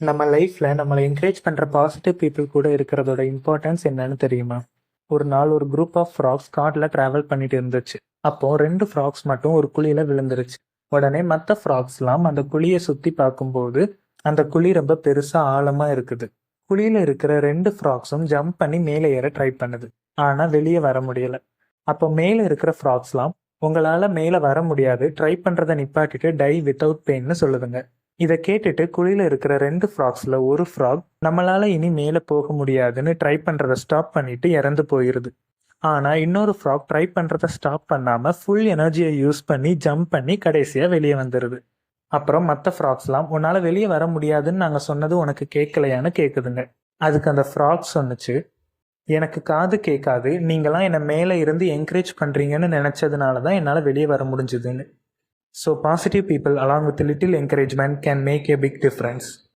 நம்ம லைஃப்ல நம்மளை என்கரேஜ் பண்ற பாசிட்டிவ் பீப்புள் கூட இருக்கிறதோட இம்பார்ட்டன்ஸ் என்னன்னு தெரியுமா? ஒரு நாள் ஒரு குரூப் ஆஃப் ஃப்ராக்ஸ் கார்ல டிராவல் பண்ணிட்டு இருந்துச்சு. அப்போ 2 ஃப்ராக்ஸ் மட்டும் ஒரு குழியில விழுந்துருச்சு. உடனே மற்ற ஃப்ராக்ஸ்லாம் அந்த குழியை சுத்தி பார்க்கும்போது அந்த குழி ரொம்ப பெருசா ஆழமா இருக்குது. குழியில இருக்கிற 2 ஃப்ராக்ஸும் ஜம்ப் பண்ணி மேலே ஏற ட்ரை பண்ணுது. ஆனா வெளியே வர முடியல. அப்போ மேலே இருக்கிற ஃப்ராக்ஸ்லாம் உங்களால மேலே வர முடியாது, ட்ரை பண்றதை நிப்பாட்டிட்டு டை வித்தவுட் பெயின்னு சொல்லுதுங்க. இதை கேட்டுட்டு குழியில இருக்கிற 2 ஃப்ராக்ஸ்ல ஒரு ஃப்ராக் நம்மளால இனி மேலே போக முடியாதுன்னு ட்ரை பண்றதை ஸ்டாப் பண்ணிட்டு இறந்து போயிருது. ஆனா இன்னொரு ஃப்ராக் ட்ரை பண்றதை ஸ்டாப் பண்ணாம ஃபுல் எனர்ஜியை யூஸ் பண்ணி ஜம்ப் பண்ணி கடைசியா வெளியே வந்துருது. அப்புறம் மற்ற ஃப்ராக்ஸ்லாம் உன்னால வெளியே வர முடியாதுன்னு நாங்க சொன்னது உனக்கு கேட்கலையான்னு கேக்குதுங்க. அதுக்கு அந்த ஃப்ராக் சொன்னுச்சு, எனக்கு காது கேட்காது, நீங்களாம் என்னை மேலே இருந்து என்கரேஜ் பண்றீங்கன்னு நினைச்சதுனால தான் என்னால் வெளியே வர முடிஞ்சதுன்னு. So positive people along with a little encouragement can make a big difference.